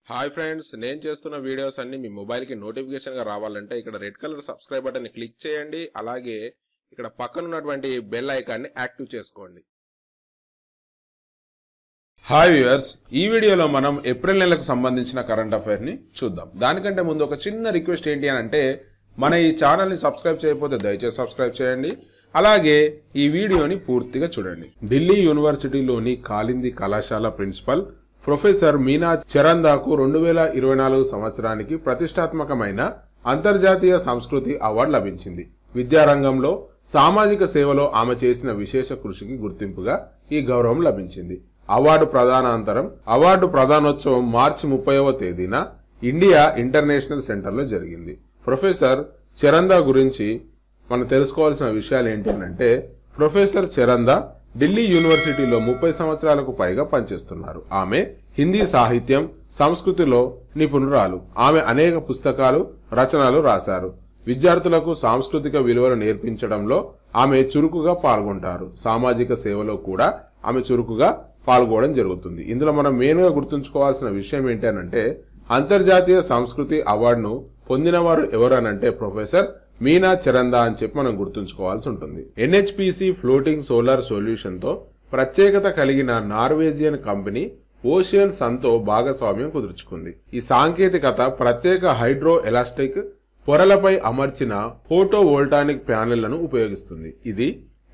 Hi friends, నేను చేస్తున్న videos అన్ని మీ మొబైల్కి నోటిఫికేషన్గా రావాలంటే ఇక్కడ రెడ్ కలర్ సబ్స్క్రైబ్ బటన్ని క్లిక్ చేయండి. అలాగే ఇక్కడ పక్కన ఉన్నటువంటి బెల్ ఐకాన్ని యాక్టివ్ చేసుకోండి. హాయ్ వ్యూయర్స్, ఈ వీడియోలో మనం ఏప్రిల్ నెలకు సంబంధించిన కరెంట్ అఫైర్ని చూద్దాం. దానికంటే ముందు ఒక చిన్న రిక్వెస్ట్ ఏంటి అని అంటే, మన ఈ ఛానల్ని సబ్స్క్రైబ్ చేయకపోతే దయచేసి సబ్స్క్రైబ్ చేయండి. అలాగే ఈ వీడియోని పూర్తిగా చూడండి. ఢిల్లీ యూనివర్సిటీలోని కాలింది కళాశాల ప్రిన్సిపల్ ప్రొఫెసర్ మీనా చరందాకు 2024 సంవత్సరానికి ప్రతిష్టాత్మకమైన అంతర్జాతీయ సంస్కృతి అవార్డు లభించింది. విద్యారంగంలో సామాజిక సేవలో ఆమె చేసిన విశేష కృషికి గుర్తింపుగా ఈ గౌరవం లభించింది. అవార్డు ప్రదానోత్సవం మార్చి 30వ తేదీన ఇండియా ఇంటర్నేషనల్ సెంటర్లో జరిగింది. ప్రొఫెసర్ చరందా గురించి మనం తెలుసుకోవాల్సిన విషయాలు ఏంటి అంటే, ప్రొఫెసర్ చరందా ఢిల్లీ యూనివర్సిటీలో 30 సంవత్సరాలకు పైగా పనిచేస్తున్నారు. ఆమె హిందీ సాహిత్యం, సంస్కృతిలో నిపుణురాలు. ఆమె అనేక పుస్తకాలు, రచనలు రాశారు. విద్యార్థులకు సాంస్కృతిక విలువలు నేర్పించడంలో ఆమె చురుకుగా పాల్గొంటారు. సామాజిక సేవలో కూడా ఆమె చురుకుగా పాల్గొనడం జరుగుతుంది. ఇందులో మనం మెయిన్గా గుర్తుంచుకోవాల్సిన విషయం ఏంటంటే, అంతర్జాతీయ సంస్కృతి అవార్డును పొందినవారు ఎవరనంటే ప్రొఫెసర్ మీనా చరందా అని చెప్పి మనం గుర్తుంచుకోవాల్సి ఉంటుంది. ఎన్హెచ్పిసి ఫ్లోటింగ్ సోలార్ సొల్యూషన్ తో ప్రత్యేకత కలిగిన నార్వేజియన్ కంపెనీ ఓషియన్ సన్తో భాగస్వామ్యం కుదుర్చుకుంది. ఈ సాంకేతికత ప్రత్యేక హైడ్రో ఎలాస్టిక్ పొరలపై అమర్చిన ఫోటో వోల్టానిక్ ప్యానెళ్లను ఉపయోగిస్తుంది. ఇది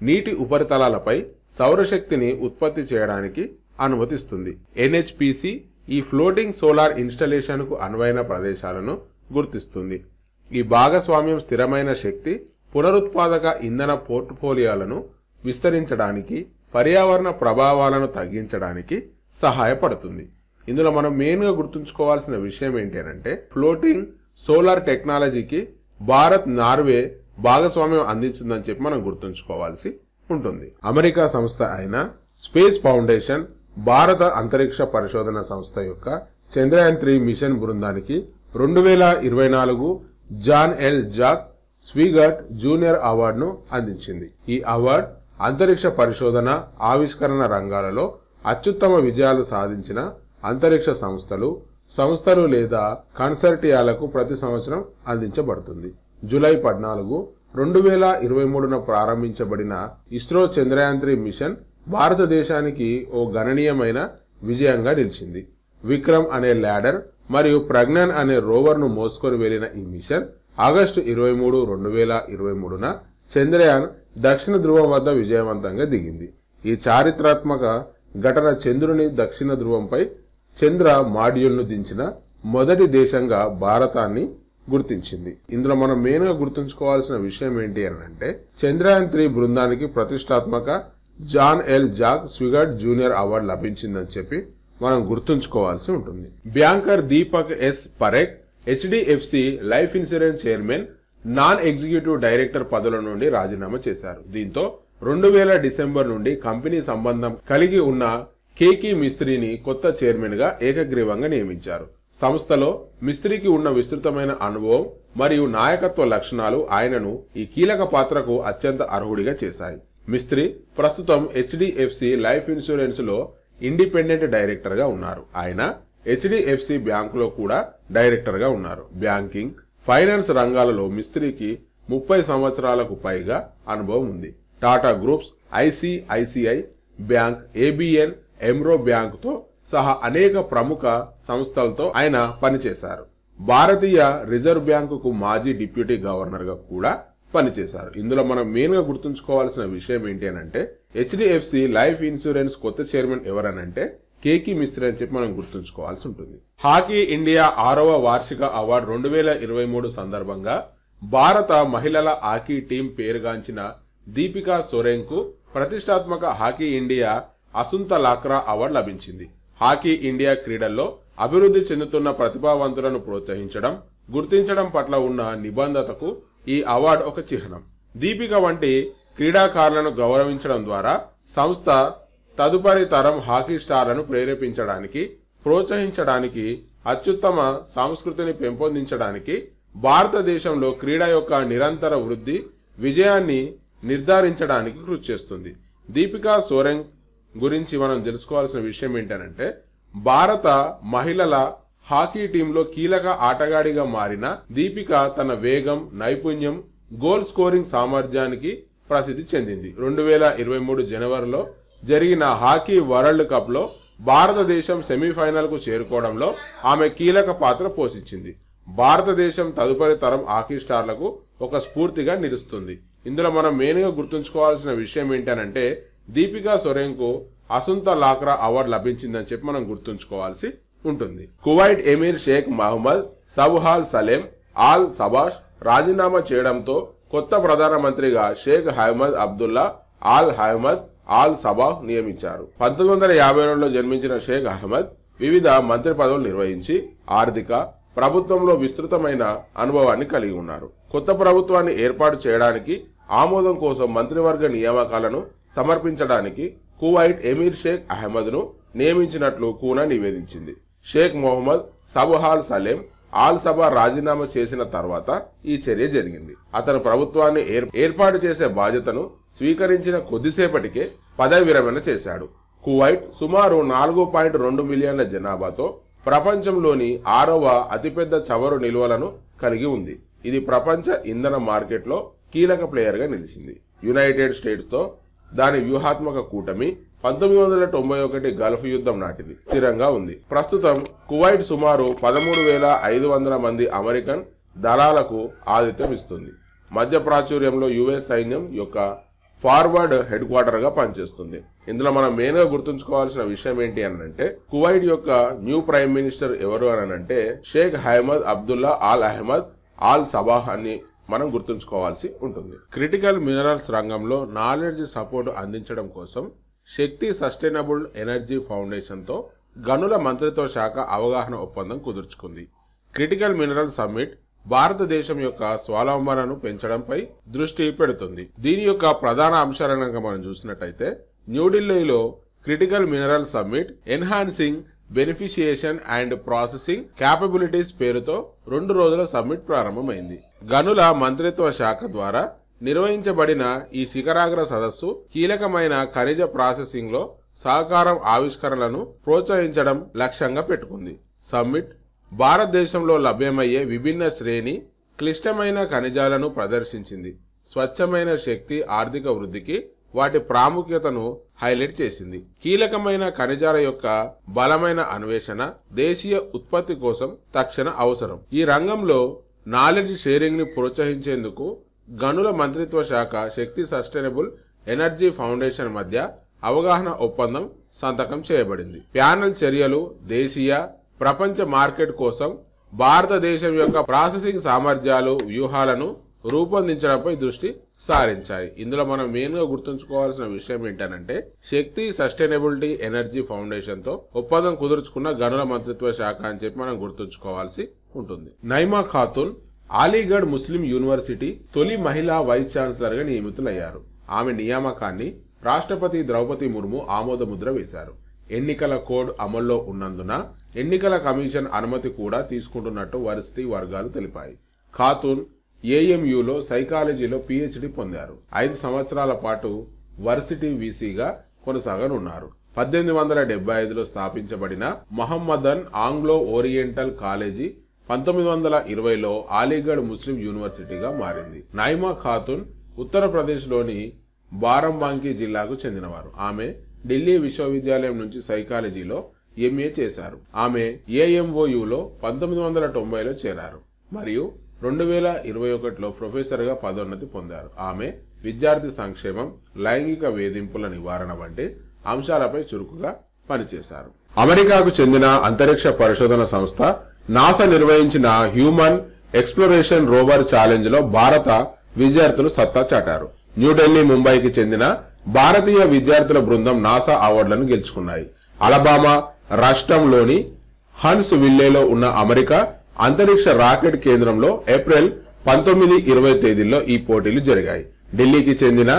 నీటి ఉపరితలాలపై సౌరశక్తిని ఉత్పత్తి చేయడానికి అనుమతిస్తుంది. ఎన్హెచ్పిసి ఈ ఫ్లోటింగ్ సోలార్ ఇన్స్టాలేషన్ కు అనువైన ప్రదేశాలను గుర్తిస్తుంది. ఈ భాగస్వామ్యం స్థిరమైన శక్తి, పునరుత్పాదక ఇంధన పోర్ట్ఫోలియోలను విస్తరించడానికి, పర్యావరణ ప్రభావాలను తగ్గించడానికి సహాయపడుతుంది. ఇందులో మనం మెయిన్ గా గుర్తుంచుకోవాల్సిన విషయం ఏంటంటే, ఫ్లోటింగ్ సోలార్ టెక్నాలజీకి భారత్, నార్వే భాగస్వామ్యం అందించిందని చెప్పి మనం గుర్తుంచుకోవాల్సి ఉంటుంది. అమెరికా సంస్థ అయిన స్పేస్ ఫౌండేషన్ భారత అంతరిక్ష పరిశోధన సంస్థ యొక్క చంద్రయాన్ 3 మిషన్ బృందానికి 2024 John L Jack Swigert junior అవార్డును అందించింది. ఈ అవార్డు అంతరిక్ష పరిశోధన, ఆవిష్కరణ రంగాలలో అత్యుత్తమ విజయాలు సాధించిన అంతరిక్ష సంస్థలు లేదా కన్సార్టియాలకు ప్రతి సంవత్సరం అందించబడుతుంది. జూలై 14, 2023న ప్రారంభించబడిన ఇస్రో చంద్రయాన్ 3 మిషన్ భారతదేశానికి ఓ గణనీయమైన విజయంగా నిలిచింది. విక్రమ్ అనే ల్యాండర్ మరియు ప్రజ్ఞాన్ అనే రోవర్ ను మోసుకొని వెళ్లిన ఈ మిషన్ ఆగస్టు 23, 2023న చంద్రయాన్ దక్షిణ ధ్రువం వద్ద విజయవంతంగా దిగింది. ఈ చారిత్రాత్మక ఘటన చంద్రుని దక్షిణ ధ్రువంపై చంద్ర మాడ్యూల్ ను దించిన మొదటి దేశంగా భారతాన్ని గుర్తించింది. ఇందులో మనం మెయిన్ గా గుర్తుంచుకోవాల్సిన విషయం ఏంటి అంటే, చంద్రయాన్ 3 బృందానికి ప్రతిష్టాత్మక John L Jack Swigert junior award లభించిందని చెప్పి మనం గుర్తుంచుకోవాల్సి ఉంటుంది. Banker Deepak S Parekh HDFC life insurance chairman, non executive director పదవుల నుండి రాజీనామా చేశారు. దీంతో 2000 డిసెంబర్ నుండి కంపెనీ సంబంధం కలిగి ఉన్న కేకి మిస్త్రీని కొత్త చైర్మన్ గా ఏకగ్రీవంగా నియమించారు. సంస్థలో మిస్త్రీకి ఉన్న విస్తృతమైన అనుభవం మరియు నాయకత్వ లక్షణాలు ఆయనను ఈ కీలక పాత్రకు అత్యంత అర్హుడిగా చేశాయి. మిస్త్రీ ప్రస్తుతం హెచ్డిఎఫ్సి లైఫ్ ఇన్సూరెన్స్ లో ఇండిపెండెంట్ డైరెక్టర్ గా ఉన్నారు. ఆయన హెచ్డిఎఫ్సి బ్యాంకులో కూడా డైరెక్టర్ గా ఉన్నారు. బ్యాంకింగ్, ఫైనాన్స్ రంగాలలో మిస్త్రీకి 30 సంవత్సరాలకు పైగా అనుభవం ఉంది. Tata groups, ICICI bank, ABN, AMRO bank తో సహా అనేక ప్రముఖ సంస్థలతో ఆయన పనిచేశారు. భారతీయ రిజర్వ్ బ్యాంకుకు మాజీ డిప్యూటీ గవర్నర్ గా కూడా పనిచేశారు. ఇందులో మనం మెయిన్ గా గుర్తుంచుకోవాల్సిన విషయం ఏంటి అంటే, హెచ్డిఎఫ్సి లైఫ్ ఇన్సూరెన్స్ కొత్త చైర్మన్ ఎవరనంటే కేకి మిస్త్రీ అని చెప్పి మనం గుర్తుంచుకోవాల్సి ఉంటుంది. హాకీ ఇండియా 6వ వార్షిక అవార్డు 2023 సందర్భంగా భారత మహిళల హాకీ టీం పేరుగాంచిన దీపికా సోరెన్ కు ప్రతిష్టాత్మక హాకీ ఇండియా అసుంత లాక్రా అవార్డు లభించింది. హాకీ ఇండియా క్రీడల్లో అభివృద్ధి చెందుతున్న ప్రతిభావంతులను ప్రోత్సహించడం, గుర్తించడం పట్ల ఉన్న నిబద్ధతకు ఈ అవార్డు ఒక చిహ్నం. దీపిక వంటి క్రీడాకారులను గౌరవించడం ద్వారా సంస్థ తదుపరి తరం హాకీ స్టార్లను ప్రేరేపించడానికి, ప్రోత్సహించడానికి, అత్యుత్తమ సంస్కృతిని పెంపొందించడానికి, భారతదేశంలో క్రీడ యొక్క నిరంతర వృద్ధి విజయాన్ని నిర్ధారించడానికి కృషి చేస్తుంది. దీపికా సోరెన్ గురించి మనం తెలుసుకోవాల్సిన విషయం ఏంటంటే, భారత మహిళల హాకీ టీంలో కీలక ఆటగాడిగా మారిన దీపిక తన వేగం, నైపుణ్యం, గోల్ స్కోరింగ్ సామర్థ్యానికి ప్రసిద్ధి చెందింది. 2023 జనవరిలో జరిగిన హాకీ వరల్డ్ కప్ లో భారతదేశం సెమీఫైనల్ కు చేరుకోవడంలో ఆమె కీలక పాత్ర పోషించింది. భారతదేశం తదుపరి తరం హాకీ స్టార్లకు ఒక స్ఫూర్తిగా నిలుస్తుంది. ఇందులో మనం మెయిన్ గా గుర్తుంచుకోవాల్సిన విషయం ఏంటంటే దీపికా సోరెన్కు అసుంత లాక్రా అవార్డు లభించిందని చెప్పి మనం గుర్తుంచుకోవాల్సి ఉంటుంది. Kuwait Emir Sheikh Mohammad Sabah al Salem Al Sabah రాజీనామా చేయడంతో కొత్త ప్రధానమంత్రిగా Sheikh Hamad Abdullah Al Hamad Al Sabah నియమించారు. 1952లో జన్మించిన షేక్ అహ్మద్ వివిధ మంత్రి పదవులు నిర్వహించి ఆర్థిక, ప్రభుత్వంలో విస్తృతమైన అనుభవాన్ని కలిగి ఉన్నారు. కొత్త ప్రభుత్వాన్ని ఏర్పాటు చేయడానికి ఆమోదం కోసం మంత్రివర్గ నియామకాలను సమర్పించడానికి కువైట్ ఎమీర్ షేక్ అహ్మద్ ను నియమించినట్లు కూనా నివేదించింది. షేక్ మొహమ్మద్ సబ్హాల్ సలేం ఆల్ సబా రాజీనామా చేసిన తర్వాత ఈ చర్య జరిగింది. అతను ప్రభుత్వాన్ని ఏర్పాటు చేసే బాధ్యతను స్వీకరించిన కొద్దిసేపటికే పదవి విరమణ చేశాడు. కువైట్ సుమారు 4.2 మిలియన్ల జనాభాతో ప్రపంచంలోని 6వ అతిపెద్ద చమురు నిల్వలను కలిగి ఉంది. ఇది ప్రపంచ ఇంధన మార్కెట్లో కీలక ప్లేయర్ గా నిలిచింది. యునైటెడ్ స్టేట్స్ తో దాని వ్యూహాత్మక కూటమి 1991 గల్ఫ్ యుద్ధం నాటిది స్థిరంగా ఉంది. ప్రస్తుతం కువైట్ సుమారు 13,500 మంది అమెరికన్ దళాలకు ఆతిథ్యం ఇస్తుంది. మధ్య ప్రాచుర్యంలో యుఎస్ సైన్యం యొక్క ఫార్వర్డ్ హెడ్ క్వార్టర్ గా పనిచేస్తుంది. ఇందులో మనం మెయిన్ గా గుర్తుంచుకోవాల్సిన విషయం ఏంటి అంటే కువైట్ యొక్క న్యూ ప్రైమ్ మినిస్టర్ ఎవరు అంటే Sheikh Hamad Abdullah Al Ahmad Al Sabah అని మనం గుర్తుంచుకోవాల్సి ఉంటుంది. క్రిటికల్ మినరల్స్ రంగంలో నాలెడ్జ్ సపోర్ట్ అందించడం కోసం శక్తి సస్టైనబుల్ ఎనర్జీ ఫౌండేషన్ తో గనుల మంత్రిత్వ శాఖ అవగాహన ఒప్పందం కుదుర్చుకుంది. క్రిటికల్ మినరల్ సమ్మిట్ భారతదేశం యొక్క స్వావలంబనను పెంచడంపై దృష్టి పెడుతుంది. దీని యొక్క ప్రధాన అంశాలను మనం చూసినట్టయితే న్యూఢిల్లీలో critical mineral summit enhancing beneficiation and processing capabilities పేరుతో 2 రోజుల సమ్మిట్ ప్రారంభమైంది. గనుల మంత్రిత్వ శాఖ ద్వారా నిర్వహించబడిన ఈ శిఖరాగ్ర సదస్సు కీలకమైన ఖనిజ ప్రాసెసింగ్ లో సహకారం ఆవిష్కరణలను ప్రోత్సహించడం లక్ష్యంగా పెట్టుకుంది. సమ్మిట్ భారతదేశంలో లభ్యమయ్యే విభిన్న శ్రేణి క్లిష్టమైన ఖనిజాలను ప్రదర్శించింది. స్వచ్ఛమైన శక్తి ఆర్థిక వృద్ధికి వాటి ప్రాముఖ్యతను హైలైట్ చేసింది. కీలకమైన ఖనిజాల యొక్క బలమైన అన్వేషణ దేశీయ ఉత్పత్తి కోసం తక్షణ అవసరం. ఈ రంగంలో నాలెడ్జ్ షేరింగ్ ని ప్రోత్సహించేందుకు గనుల మంత్రిత్వ శాఖ శక్తి సస్టైనబుల్ ఎనర్జీ ఫౌండేషన్ మధ్య అవగాహన ఒప్పందం సంతకం చేయబడింది. ప్యానెల్ చర్యలు దేశీయ, ప్రపంచ మార్కెట్ కోసం భారతదేశం యొక్క ప్రాసెసింగ్ సామర్థ్యాలు, వ్యూహాలను రూపొందించడంపై దృష్టి సారించాయి. ఇందులో మనం మెయిన్ గా గుర్తుంచుకోవాల్సిన విషయం ఏంటంటే శక్తి సస్టైనబిలిటీ ఎనర్జీ ఫౌండేషన్ తో ఒప్పందం కుదుర్చుకున్న గనుల మంత్రిత్వ శాఖ అని చెప్పి మనం గుర్తుంచుకోవాల్సి ఉంటుంది. నైమా ఖాతున్ అలీగఢ్ ముస్లిం యూనివర్సిటీ తొలి మహిళా వైస్ ఛాన్సలర్ గా నియమితులయ్యారు. ఆమె నియామకాన్ని రాష్ట్రపతి ద్రౌపది ముర్ము ఆమోద ముద్ర వేశారు. ఎన్నికల కోడ్ అమల్లో ఉన్నందున ఎన్నికల కమిషన్ అనుమతి కూడా తీసుకుంటున్నట్టు వర్సిటీ వర్గాలు తెలిపాయి. ఖాతున్ ఏఎంయులో సైకాలజీలో పిహెచ్డి పొందారు. 5 సంవత్సరాల పాటు వర్సిటీ వీసీగా కొనసాగనున్నారు. 1875లో స్థాపించబడిన మహమ్మదన్ ఆంగ్లో ఓరియంటల్ కాలేజీ 1920లో అలీగఢ్ ముస్లిం యూనివర్సిటీగా మారింది. నైమా ఖాతున్ ఉత్తరప్రదేశ్ లోని బారంబాంకీ జిల్లాకు చెందినవారు. ఆమె ఢిల్లీ విశ్వవిద్యాలయం నుంచి సైకాలజీలో ఎంఏ చేశారు. ఆమె ఏఎంఓయులో 1990లో చేరారు మరియు 2021లో ప్రొఫెసర్ గా పదోన్నతి పొందారు. ఆమె విద్యార్థి సంక్షేమం, లైంగిక వేధింపుల నివారణ వంటి అంశాలపై చురుకుగా పనిచేశారు. అమెరికాకు చెందిన అంతరిక్ష పరిశోధన సంస్థ నాసా నిర్వహించిన హ్యూమన్ ఎక్స్ప్లోరేషన్ రోవర్ ఛాలెంజ్ లో భారత విద్యార్థులు సత్తా చాటారు. న్యూఢిల్లీ, ముంబైకి చెందిన భారతీయ విద్యార్థుల బృందం నాసా అవార్డులను గెలుచుకున్నాయి. అలబామా రాష్ట్రంలోని హన్స్ విల్లేలో ఉన్న అమెరికా అంతరిక్ష రాకెట్ కేంద్రంలో ఏప్రిల్ 19-20 తేదీల్లో ఈ పోటీలు జరిగాయి. ఢిల్లీకి చెందిన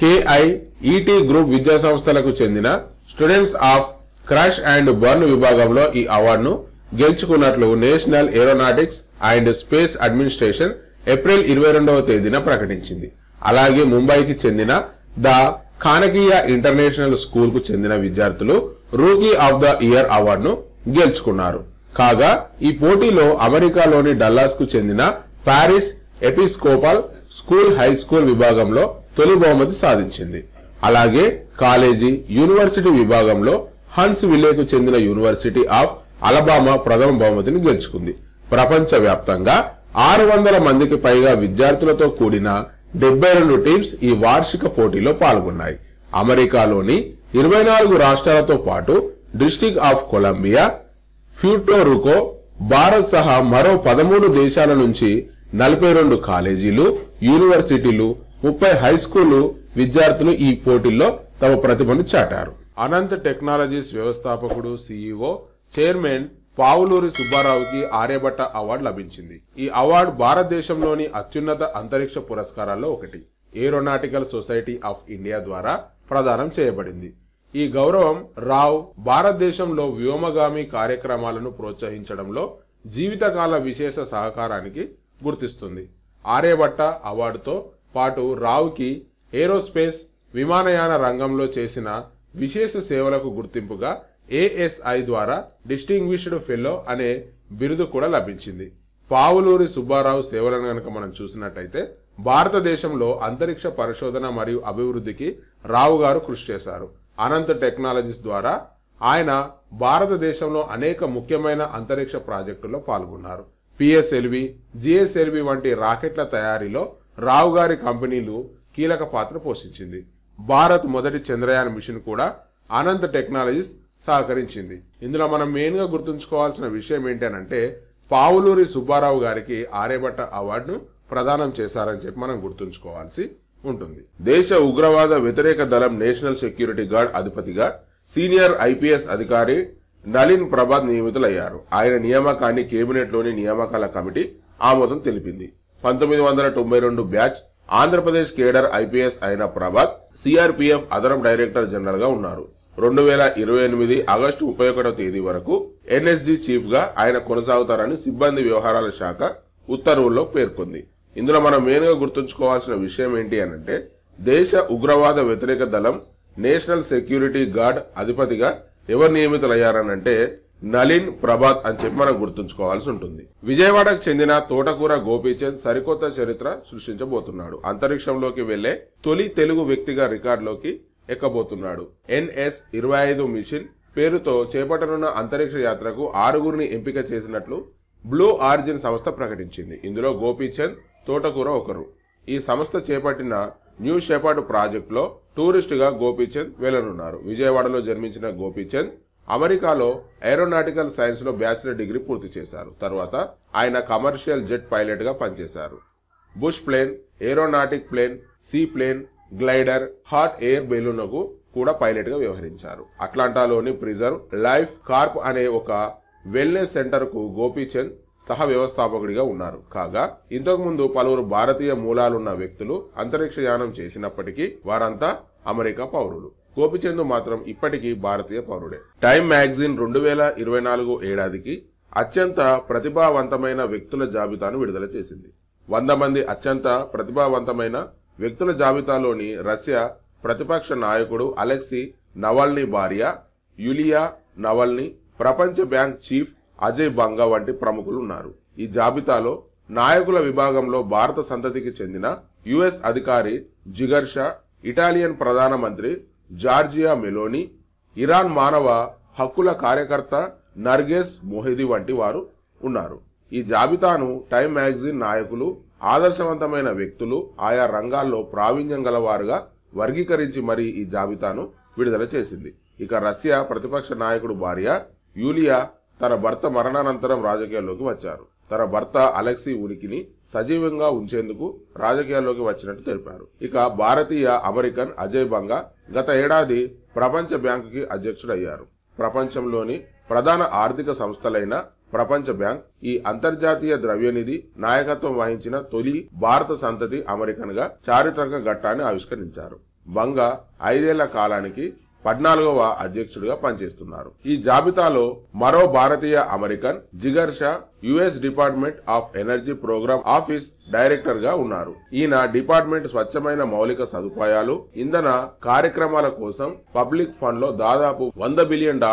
KIET గ్రూప్ విద్యా సంస్థలకు చెందిన students of crash and burn విభాగంలో ఈ అవార్డును గెలుచుకున్నట్లు national aeronautics and space administration April 22వ తేదీన ప్రకటించింది. అలాగే ముంబైకి చెందిన ద కానకీయ ఇంటర్నేషనల్ స్కూల్ కు చెందిన విద్యార్థులు రూకీ ఆఫ్ ద ఇయర్ అవార్డును గెలుచుకున్నారు. కాగా ఈ పోటీలో అమెరికాలోని డల్లాస్ కు చెందిన Paris episcopal school high school విభాగంలో తొలి బహుమతి సాధించింది. అలాగే కాలేజీ యూనివర్సిటీ విభాగంలో హన్స్ విలేకు చెందిన యూనివర్సిటీ ఆఫ్ అలబామా ప్రథమ బహుమతిని గెలుచుకుంది. ప్రపంచ వ్యాప్తంగా 600 మందికి పైగా విద్యార్థులతో కూడిన 72 టీమ్స్ ఈ వార్షిక పోటీలో పాల్గొన్నాయి. అమెరికాలోని 24 రాష్ట్రాలతో పాటు district of Columbia, Puerto Rico, Bharat సహా మరో 13 దేశాల నుంచి 42 కాలేజీలు, యూనివర్సిటీలు, 30 హై స్కూలు విద్యార్థులు ఈ పోటీల్లో తమ ప్రతిభను చాటారు. అనంత్ టెక్నాలజీస్ వ్యవస్థాపకుడు, సిఇఓ, చైర్మన్ పావులూరి సుబ్బారావుకి ఆర్యభట్ట అవార్డు లభించింది. ఈ అవార్డు భారతదేశంలోని అత్యున్నత అంతరిక్ష పురస్కారాల్లో ఒకటి. ఏరోనాటికల్ సొసైటీ ఆఫ్ ఇండియా ద్వారా ప్రదానం చేయబడింది. ఈ గౌరవం రావ్ భారతదేశంలో వ్యోమగామి కార్యక్రమాలను ప్రోత్సహించడంలో జీవితకాల విశేష సహకారానికి గుర్తిస్తుంది. ఆర్యభట్ట అవార్డుతో పాటు రావుకి ఏరోస్పేస్ విమానయాన రంగంలో చేసిన విశేష సేవలకు గుర్తింపుగా ASI ద్వారా డిస్టింగ్విష్డ్ ఫెలో అనే బిరుదు కూడా లభించింది. పావులూరి సుబ్బారావు సేవలను గనక మనం చూసినట్టయితే భారతదేశంలో అంతరిక్ష పరిశోధన మరియు అభివృద్ధికి రావు గారు కృషి చేశారు. అనంత్ టెక్నాలజీస్ ద్వారా ఆయన భారతదేశంలో అనేక ముఖ్యమైన అంతరిక్ష ప్రాజెక్టుల్లో పాల్గొన్నారు. PSLV, GSLV వంటి రాకెట్ల తయారీలో రావు గారి కంపెనీలు కీలక పాత్ర పోషించింది. భారత్ మొదటి చంద్రయాన్ మిషన్ కూడా అనంత్ టెక్నాలజీస్ సహకరించింది. ఇందులో మనం మెయిన్ గా గుర్తుంచుకోవాల్సిన విషయం ఏంటంటే పావులూరి సుబ్బారావు గారికి ఆర్యభట్ట అవార్డును ప్రదానం చేశారని చెప్పి మనం గుర్తుంచుకోవాల్సి ఉంటుంది. దేశ ఉగ్రవాద వ్యతిరేక దళం నేషనల్ సెక్యూరిటీ గార్డ్ అధిపతిగా సీనియర్ IPS అధికారి నలిన్ ప్రభాత్ నియమితులయ్యారు. ఆయన నియామకాన్ని కేబినెట్ లోని నియామకాల కమిటీ ఆమోదం తెలిపింది. 1992 బ్యాచ్ ఆంధ్రప్రదేశ్ కేడర్ IPS అయిన ప్రభాత్ CRPF అదనపు డైరెక్టర్ జనరల్ గా ఉన్నారు. 2028 ఆగస్టు 31వ తేదీ వరకు NSG చీఫ్ గా ఆయన కొనసాగుతారని సిబ్బంది వ్యవహారాల శాఖ ఉత్తర్వుల్లో పేర్కొంది. ఇందులో మనం మెయిన్ గా గుర్తుంచుకోవాల్సిన విషయం ఏంటి అనంటే దేశ ఉగ్రవాద వ్యతిరేక దళం నేషనల్ సెక్యూరిటీ గార్డ్ అధిపతిగా ఎవరు నియమితులయ్యారనంటే నలిన్ ప్రభాత్ అని చెప్పి మనం గుర్తుంచుకోవాల్సి ఉంటుంది. విజయవాడకు చెందిన తోటకూర గోపీచంద్ సరికొత్త చరిత్ర సృష్టించబోతున్నాడు. అంతరిక్షంలోకి వెళ్లే తొలి తెలుగు వ్యక్తిగా రికార్డులోకి ఎక్కబోతున్నాడు. NS-25 మిషన్ పేరుతో చేపట్టనున్న అంతరిక్ష యాత్రకు 6గురిని ఎంపిక చేసినట్లు బ్లూ ఆరిజిన్ సంస్థ ప్రకటించింది. ఇందులో గోపీచంద్, తోటకూర ఒకరు. ఈ సంస్థ చేపట్టిన న్యూ షెపర్డ్ ప్రాజెక్ట్ లో టూరిస్ట్ గా గోపీచంద్ వెళ్లనున్నారు. విజయవాడలో జన్మించిన గోపీచంద్ అమెరికాలో ఏరోనాటికల్ సైన్స్ లో బ్యాచిలర్ డిగ్రీ పూర్తి చేశారు. తర్వాత ఆయన కమర్షియల్ జెట్ పైలట్ గా పనిచేశారు. Bush plane, aeronautic plane, sea plane, glider, hot air బెలూన్కు కూడా పైలట్ గా వ్యవహరించారు. అట్లాంటాలోని ప్రిజర్వ్ లైఫ్ కార్ప్ అనే ఒక వెల్నెస్ సెంటర్ కు గోపీచంద్ సహ వ్యవస్థాపకుడిగా ఉన్నారు. కాగా ఇంతకు ముందు పలువురు భారతీయ మూలాలున్న వ్యక్తులు అంతరిక్ష యానం చేసినప్పటికీ వారంతా అమెరికా పౌరులు. గోపీచంద్ మాత్రం ఇప్పటికీ భారతీయ పౌరుడే. టైమ్ మ్యాగజైన్ 2024 ఏడాదికి అత్యంత ప్రతిభావంతమైన వ్యక్తుల జాబితాను విడుదల చేసింది. 100 మంది అత్యంత ప్రతిభావంతమైన వ్యక్తుల జాబితాలోని రష్యా ప్రతిపక్ష నాయకుడు అలెక్సీ నవల్నీ భార్య యులియా నవల్నీ, ప్రపంచ బ్యాంక్ చీఫ్ అజయ్ బంగా వంటి ప్రముఖులు ఉన్నారు. ఈ జాబితాలో నాయకుల విభాగంలో భారత సంతతికి చెందిన US అధికారి జిగర్ షా, ఇటాలియన్ ప్రధానమంత్రి జార్జియా మెలోని, ఇరాన్ మానవ హక్కుల కార్యకర్త నర్గెస్ మొహిదీ వంటి వారు ఉన్నారు. ఈ జాబితాను టైమ్ మ్యాగజైన్ నాయకులు, ఆదర్శవంతమైన వ్యక్తులు, ఆయా రంగాల్లో ప్రావీణ్యం గలవారుగా వర్గీకరించి మరీ ఈ జాబితాను విడుదల చేసింది. ఇక రష్యా ప్రతిపక్ష నాయకుడు భార్య యూలియా తన భర్త మరణానంతరం రాజకీయాల్లోకి వచ్చారు. తన భర్త అలెక్సీ ఉనికిని సజీవంగా ఉంచేందుకు రాజకీయాల్లోకి వచ్చినట్టు తెలిపారు. ఇక భారతీయ అమెరికన్ అజయ్ బంగా గత ఏడాది ప్రపంచ బ్యాంకుకి అధ్యక్షుడయ్యారు. ప్రపంచంలోని ప్రధాన ఆర్థిక సంస్థలైన ప్రపంచ బ్యాంక్, ఈ అంతర్జాతీయ ద్రవ్యనిధి నాయకత్వం వహించిన తొలి భారత సంతతి అమెరికన్ గా చారిత్రక ఘట్టాన్ని ఆవిష్కరించారు. బంగా 5 ఏళ్ల కాలానికి 14వ అధ్యక్షుడిగా పనిచేస్తున్నారు. ఈ జాబితాలో మరో భారతీయ American Jigar Shah US department of energy program office director గా ఉన్నారు. ఈయన డిపార్ట్మెంట్ స్వచ్ఛమైన మౌలిక సదుపాయాలు, ఇంధన కార్యక్రమాల కోసం పబ్లిక్ ఫండ్ లో దాదాపు $100 బిలియన్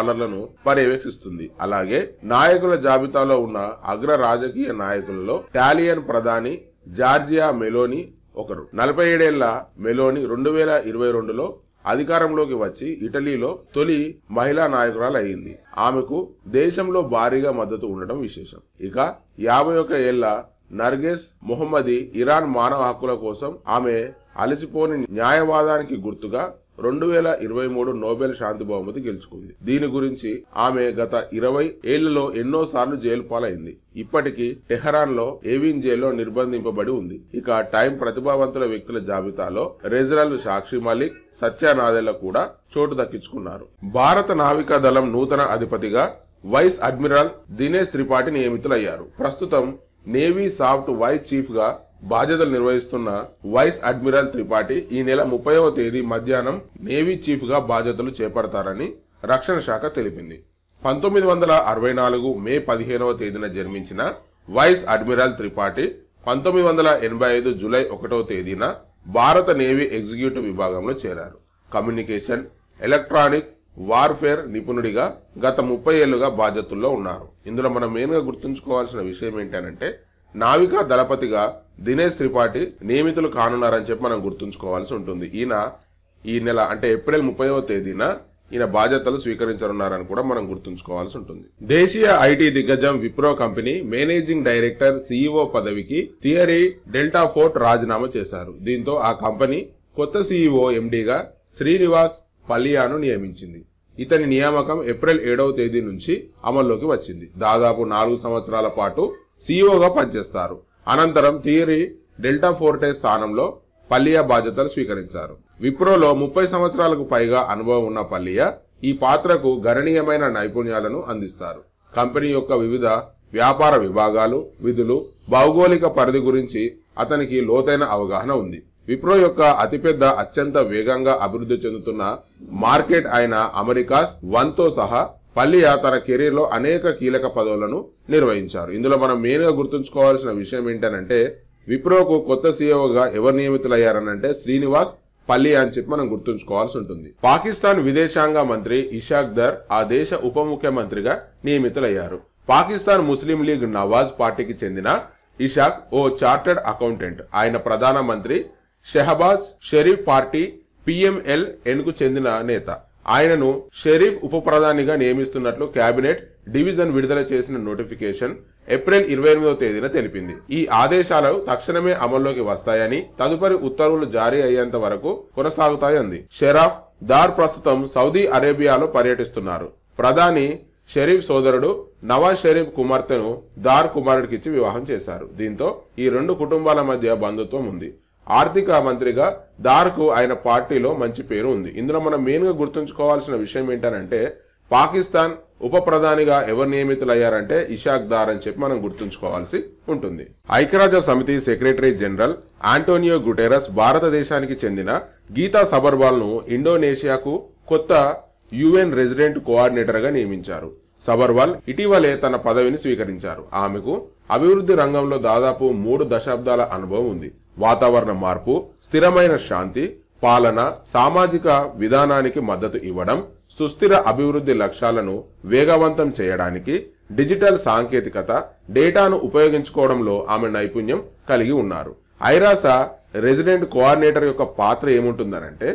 పర్యవేక్షిస్తుంది. అలాగే నాయకుల జాబితాలో ఉన్న అగ్ర రాజకీయ నాయకులలో ఇటాలియన్ ప్రధాని జార్జియా మెలోని ఒకరు. 47 ఏళ్ల మెలోని 2022లో అధికారంలోకి వచ్చి ఇటలీలో తొలి మహిళా నాయకురాలు అయింది. ఆమెకు దేశంలో భారీగా మద్దతు ఉండటం విశేషం. ఇక 51 ఏళ్ల నర్గెస్ మొహమ్మది ఇరాన్ మానవ హక్కుల కోసం ఆమె అలసిపోని న్యాయవాదానికి గుర్తుగా 2023 నోబెల్ శాంతి బహుమతి గెలుచుకుంది. దీని గురించి ఆమె గత 20 ఏళ్లలో ఎన్నోసార్లు జైలు పాలైంది. ఇప్పటికీ టెహరాన్ లో ఏవిన్ జైల్లో నిర్బంధింపబడి ఉంది. ఇక టైం ప్రతిభావంతుల వ్యక్తుల జాబితాలో రెజరల్ సాక్షి మలిక్, సత్య నాదెళ్ల కూడా చోటు దక్కించుకున్నారు. భారత నావికా దళం నూతన అధిపతిగా వైస్ అడ్మిరల్ దినేష్ త్రిపాఠి నియమితులయ్యారు. ప్రస్తుతం నేవీ సాఫ్ట్ వైస్ చీఫ్ గా బాధ్యతలు నిర్వహిస్తున్న వైస్ అడ్మిరల్ త్రిపాఠి ఈ నెల 30వ తేదీ మధ్యాహ్నం నేవీ చీఫ్ గా బాధ్యతలు చేపడతారని రక్షణ శాఖ తెలిపింది. 1964 మే 15వ తేదీన జన్మించిన వైస్ అడ్మిరల్ త్రిపాఠి 1985 జూలై 1వ తేదీన భారత నేవీ ఎగ్జిక్యూటివ్ విభాగంలో చేరారు. కమ్యూనికేషన్, ఎలక్ట్రానిక్ వార్ఫేర్ నిపుణుడిగా గత 30 ఏళ్లుగా బాధ్యతల్లో ఉన్నారు. ఇందులో మనం మెయిన్ గా గుర్తుంచుకోవాల్సిన విషయం ఏంటంటే నావికా దళపతిగా దినేష్ త్రిపాఠి నియమితులు కానున్నారని చెప్పి మనం గుర్తుంచుకోవాల్సి ఉంటుంది. ఈయన ఈ నెల అంటే ఏప్రిల్ 30వ తేదీన ఈయన బాధ్యతలు స్వీకరించనున్నారని కూడా మనం గుర్తుంచుకోవాల్సి ఉంటుంది. దేశీయ ఐటీ దిగ్గజం Wipro company managing director CEO పదవికి థియరీ డెల్టాఫోర్ట్ రాజీనామా చేశారు. దీంతో ఆ కంపెనీ కొత్త సీఈఓ ఎండీగా శ్రీనివాస్ పల్లియాను నియమించింది. ఇతని నియామకం ఏప్రిల్ 7వ తేదీ నుంచి అమల్లోకి వచ్చింది. దాదాపు 4 సంవత్సరాల పాటు సీఈఓగా పనిచేస్తారు. అనంతరం థియరీ డెల్టాఫోర్టే స్థానంలో పల్లియా బాధ్యతలు స్వీకరించారు. విప్రోలో 30 సంవత్సరాలకు పైగా అనుభవం ఉన్న పల్లియా ఈ పాత్రకు గణనీయమైన నైపుణ్యాలను అందిస్తారు. కంపెనీ యొక్క వివిధ వ్యాపార విభాగాలు, విధులు, భౌగోళిక పరిధి గురించి అతనికి లోతైన అవగాహన ఉంది. విప్రో యొక్క అతిపెద్ద, అత్యంత వేగంగా అభివృద్ధి చెందుతున్న మార్కెట్ అయిన అమెరికాస్ 1తో సహా పల్లియా తన కెరీర్ లో అనేక కీలక పదవులను నిర్వహించారు. ఇందులో మనం మెయిన్ గా గుర్తుంచుకోవాల్సిన విషయం ఏంటంటే విప్రోకు కొత్త సీఈఓగా ఎవరు నియమితులయ్యారనంటే శ్రీనివాస్ పల్లియా అని చెప్పి మనం గుర్తుంచుకోవాల్సి ఉంటుంది. పాకిస్తాన్ విదేశాంగ మంత్రి ఇషాక్ దర్ ఆ దేశ ఉప ముఖ్యమంత్రిగా నియమితులయ్యారు. పాకిస్తాన్ ముస్లిం లీగ్ నవాజ్ పార్టీకి చెందిన ఇషాక్ ఓ చార్టర్డ్ అకౌంటెంట్. ఆయన ప్రధానమంత్రి షెహబాజ్ షరీఫ్ పార్టీ PMLN కు చెందిన నేత. ఆయనను షరీఫ్ ఉప ప్రధానిగా నియమిస్తున్నట్లు కేబినెట్ డివిజన్ విడుదల చేసిన నోటిఫికేషన్ ఏప్రిల్ 28వ తేదీన తెలిపింది. ఈ ఆదేశాలు తక్షణమే అమల్లోకి వస్తాయని, తదుపరి ఉత్తర్వులు జారీ అయ్యేంత వరకు కొనసాగుతాయంది. షెరాఫ్ దార్ ప్రస్తుతం సౌదీ అరేబియాలో పర్యటిస్తున్నారు. ప్రధాని షరీఫ్ సోదరుడు నవాజ్ షరీఫ్ కుమార్తెను దార్ కుమారుడికిచ్చి వివాహం చేశారు. దీంతో ఈ 2 కుటుంబాల మధ్య బంధుత్వం ఉంది. ఆర్థిక మంత్రిగా దార్ కు ఆయన పార్టీలో మంచి పేరు ఉంది. ఇందులో మనం మెయిన్ గా గుర్తుంచుకోవాల్సిన విషయం ఏంటంటే పాకిస్తాన్ ఉప ప్రధానిగా ఎవరు నియమితులయ్యారంటే ఇషాక్ దార్ అని చెప్పి మనం గుర్తుంచుకోవాల్సి ఉంటుంది. ఐక్యరాజ్య సమితి సెక్రటరీ జనరల్ ఆంటోనియో గుటెరస్ భారతదేశానికి చెందిన గీతా సబర్వాల్ ను ఇండోనేషియాకు కొత్త UN రెసిడెంట్ కోఆర్డినేటర్ గా నియమించారు. సబర్వాల్ ఇటీవలే తన పదవిని స్వీకరించారు. ఆమెకు అభివృద్ధి రంగంలో దాదాపు 3 దశాబ్దాల అనుభవం ఉంది. వాతావరణ మార్పు, స్థిరమైన శాంతి, పాలన, సామాజిక విధానానికి మద్దతు ఇవ్వడం, సుస్థిర అభివృద్ధి లక్ష్యాలను వేగవంతం చేయడానికి డిజిటల్ సాంకేతికత, డేటాను ఉపయోగించుకోవడంలో ఆమె నైపుణ్యం కలిగి ఉన్నారు. ఐరాస రెసిడెంట్ కోఆర్డినేటర్ యొక్క పాత్ర ఏముంటుందనంటే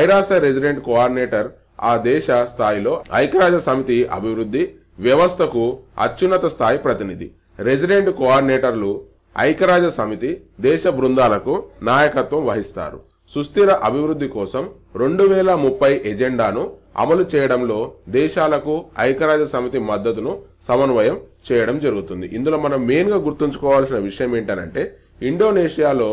ఐరాస రెసిడెంట్ కోఆర్డినేటర్ ఆ దేశ స్థాయిలో ఐక్యరాజ్య సమితి అభివృద్ధి వ్యవస్థకు అత్యున్నత స్థాయి ప్రతినిధి. రెసిడెంట్ కోఆర్డినేటర్లు ఐక్యరాజ్య సమితి దేశ బృందాలకు నాయకత్వం వహిస్తారు. సుస్థిర అభివృద్ధి కోసం 2030 ఎజెండాను అమలు చేయడంలో దేశాలకు ఐక్యరాజ్య సమితి మద్దతును సమన్వయం చేయడం జరుగుతుంది. ఇందులో మనం మెయిన్ గా గుర్తుంచుకోవాల్సిన విషయం ఏంటంటే ఇండోనేషియాలో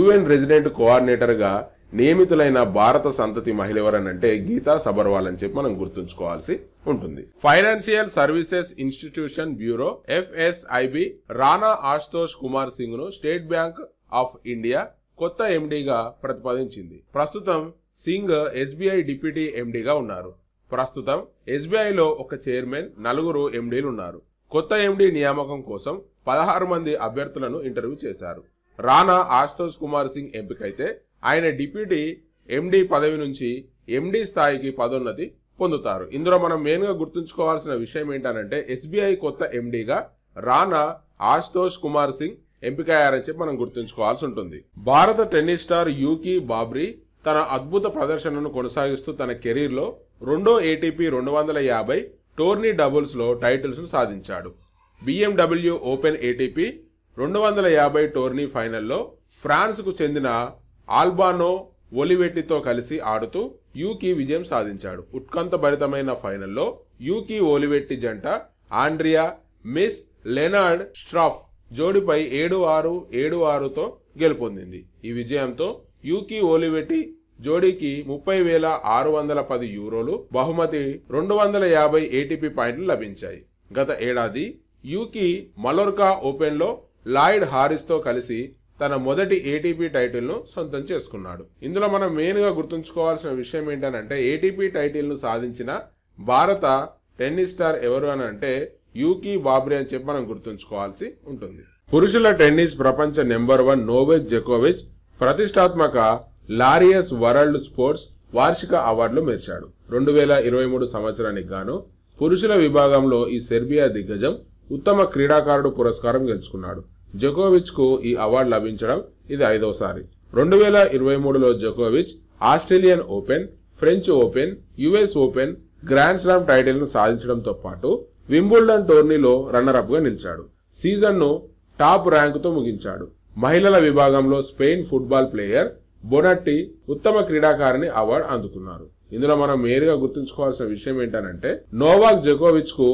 UN రెసిడెంట్ కోఆర్డినేటర్ గా నియమితులైన భారత సంతతి మహిళ ఎవరనంటే గీతా సబర్వాల్ అని చెప్పి మనం గుర్తుంచుకోవాల్సి ఉంటుంది. Financial services institution bureau FSIB Rana Ashutosh Kumar Singh ను స్టేట్ బ్యాంక్ ఆఫ్ ఇండియా కొత్త ఎండీగా ప్రతిపాదించింది. ప్రస్తుతం సింగ్ ఎస్బీఐ డిప్యూటీ ఎండీగా ఉన్నారు. ప్రస్తుతం ఎస్బీఐలో ఒక చైర్మన్, 4 ఎండీలు ఉన్నారు. కొత్త ఎండీ నియామకం కోసం 16 మంది అభ్యర్థులను ఇంటర్వ్యూ చేశారు. రాణా ఆశుతోష్ కుమార్ సింగ్ ఎంపికైతే ఆయన డిప్యూటీ ఎండీ పదవి నుంచి ఎండీ స్థాయికి పదోన్నతి పొందుతారు. ఇందులో మనం మెయిన్ గా గుర్తుంచుకోవాల్సిన విషయం ఏంటంటే ఎస్బీఐ కొత్త ఎండీగా రాణా ఆశుతోష్ కుమార్ సింగ్ ఎంపికయ్యారని చెప్పి మనం గుర్తుంచుకోవాల్సి ఉంటుంది. భారత టెన్నిస్ స్టార్ యూకీ బాబ్రీ తన అద్భుత ప్రదర్శనను కొనసాగిస్తూ తన కెరీర్ లో 2వ ఏటీపీ 250 టోర్నీ డబుల్స్ లో టైటిల్స్ ను సాధించాడు. BMW ఓపెన్ ఏటీపీ 250 టోర్నీ ఫైనల్లో ఫ్రాన్స్ కు చెందిన ఆల్బానో ఒలివెట్టితో కలిసి ఆడుతూ యూకీ విజయం సాధించాడు. ఉత్కంఠభరితమైన ఫైనల్లో యూకీ ఒలివెట్టి జంట ఆండ్రియా మిస్ లెనార్డ్ స్ట్రాఫ్ జోడిపై 7-6, 7-6తో గెలుపొందింది. ఈ విజయంతో యూకీ ఒలివెట్టి జోడీకి 30,610 యూరోలు బహుమతి 250 ఏటీపీ పాయింట్లు లభించాయి. గత ఏడాది యూకీ మలోర్కా ఓపెన్ లో లాయిడ్ హారిస్ తో కలిసి తన మొదటి ఏటీపీ టైటిల్ ను సొంతం చేసుకున్నాడు. ఇందులో మనం మెయిన్ గా గుర్తుంచుకోవాల్సిన విషయం ఏంటంటే ఏటీపీ టైటిల్ ను సాధించిన భారత టెన్నిస్ స్టార్ ఎవరు అని అంటే యూకీ బాబ్రీ అని చెప్పి మనం గుర్తుంచుకోవాల్సి ఉంటుంది. పురుషుల టెన్నిస్ ప్రపంచ నెంబర్ 1 నోవాక్ జోకోవిచ్ ప్రతిష్టాత్మక లారియస్ వరల్డ్ స్పోర్ట్స్ వార్షిక అవార్డులు మెరిచాడు. 2023 సంవత్సరానికి గాను పురుషుల విభాగంలో ఈ సెర్బియా దిగ్గజం ఉత్తమ క్రీడాకారుడు పురస్కారం గెలుచుకున్నాడు. జోకోవిచ్ కు ఈ అవార్డు లభించడం ఇది 5వసారి. 2023లో జోకోవిచ్ Australian open, French open, US open, grand slam title ను సాధించడంతో పాటు వింబుల్డన్ టోర్నీలో రన్నర్ అప్ గా నిలిచాడు. సీజన్ ను టాప్ ర్యాంకుతో ముగించాడు. మహిళల విభాగంలో స్పెయిన్ ఫుట్బాల్ ప్లేయర్ బొనట్టి ఉత్తమ క్రీడాకారిణి అవార్డు అందుకున్నారు. ఇందులో మనం నేరుగా గుర్తుంచుకోవాల్సిన విషయం ఏంటంటే నోవాక్ జోకోవిచ్ కు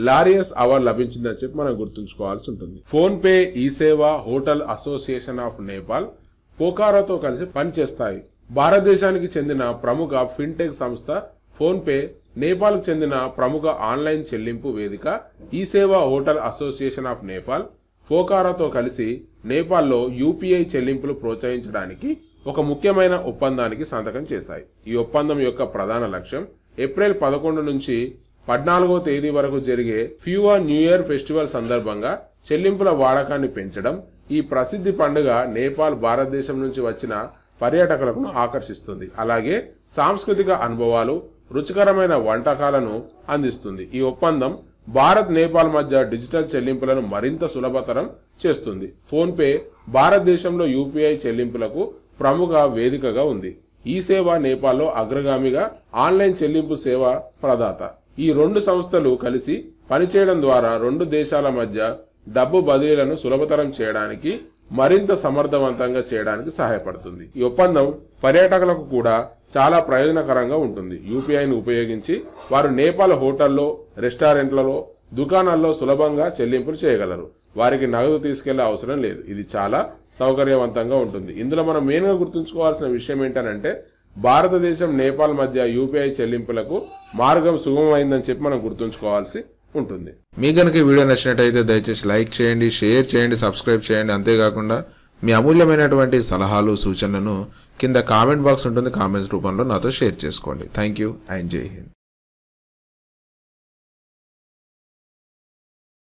లారియస్ అవార్డు లభించిందని చెప్పి మనం గుర్తుంచుకోవాల్సి ఉంటుంది. ఫోన్ పే, ఈ సేవా, హోటల్ అసోసియేషన్ ఆఫ్ నేపాల్, పోకారాతో కలిసి పనిచేస్తాయి. భారతదేశానికి చెందిన ప్రముఖ ఫిన్టెక్ సంస్థ ఫోన్ పే, నేపాల్ కు చెందిన ప్రముఖ ఆన్లైన్ చెల్లింపు వేదిక ఈ సేవా హోటల్ అసోసియేషన్ ఆఫ్ నేపాల్, పోకారాతో కలిసి నేపాల్లో యూపీఐ చెల్లింపులు ప్రోత్సహించడానికి ఒక ముఖ్యమైన ఒప్పందానికి సంతకం చేశాయి. ఈ ఒప్పందం యొక్క ప్రధాన లక్ష్యం ఏప్రిల్ 11 నుంచి 14వ తేదీ వరకు జరిగే ఫ్యూవా న్యూ ఇయర్ ఫెస్టివల్ సందర్భంగా చెల్లింపుల వాడకాన్ని పెంచడం. ఈ ప్రసిద్ధి పండుగ నేపాల్, భారతదేశం నుంచి వచ్చిన పర్యాటకులను ఆకర్షిస్తుంది. అలాగే సాంస్కృతిక అనుభవాలు, రుచికరమైన వంటకాలను అందిస్తుంది. ఈ ఒప్పందం భారత్, నేపాల్ మధ్య డిజిటల్ చెల్లింపులను మరింత సులభతరం చేస్తుంది. ఫోన్ పే భారతదేశంలో యూపీఐ చెల్లింపులకు ప్రముఖ వేదికగా ఉంది. ఈ సేవ నేపాల్లో అగ్రగామిగా ఆన్లైన్ చెల్లింపు సేవ ప్రదాత. ఈ 2 సంస్థలు కలిసి పనిచేయడం ద్వారా 2 దేశాల మధ్య డబ్బు బదిలీలను సులభతరం చేయడానికి, మరింత సమర్థవంతంగా చేయడానికి సహాయపడుతుంది. ఈ ఒప్పందం పర్యాటకులకు కూడా చాలా ప్రయోజనకరంగా ఉంటుంది. యూపీఐని ఉపయోగించి వారు నేపాల్ హోటల్లో, రెస్టారెంట్లలో, దుకాణాల్లో సులభంగా చెల్లింపులు చేయగలరు. వారికి నగదు తీసుకెళ్లే అవసరం లేదు. ఇది చాలా సౌకర్యవంతంగా ఉంటుంది. ఇందులో మనం మెయిన్ గా గుర్తుంచుకోవాల్సిన విషయం ఏంటంటే భారతదేశం, నేపాల్ మధ్య యూపీఐ చెల్లింపులకు మార్గం సుగమమైందని చెప్పి మనం గుర్తుంచుకోవాల్సి ఉంటుంది. మీకు కనుక ఈ వీడియో నచ్చినట్టయితే దయచేసి లైక్ చేయండి, షేర్ చేయండి, సబ్స్క్రైబ్ చేయండి. అంతేకాకుండా మీ అమూల్యమైనటువంటి సలహాలు, సూచనలను కింద కామెంట్ బాక్స్ ఉంటుంది, కామెంట్స్ రూపంలో నాతో షేర్ చేసుకోండి. థ్యాంక్ యూ అండ్ జై హింద్.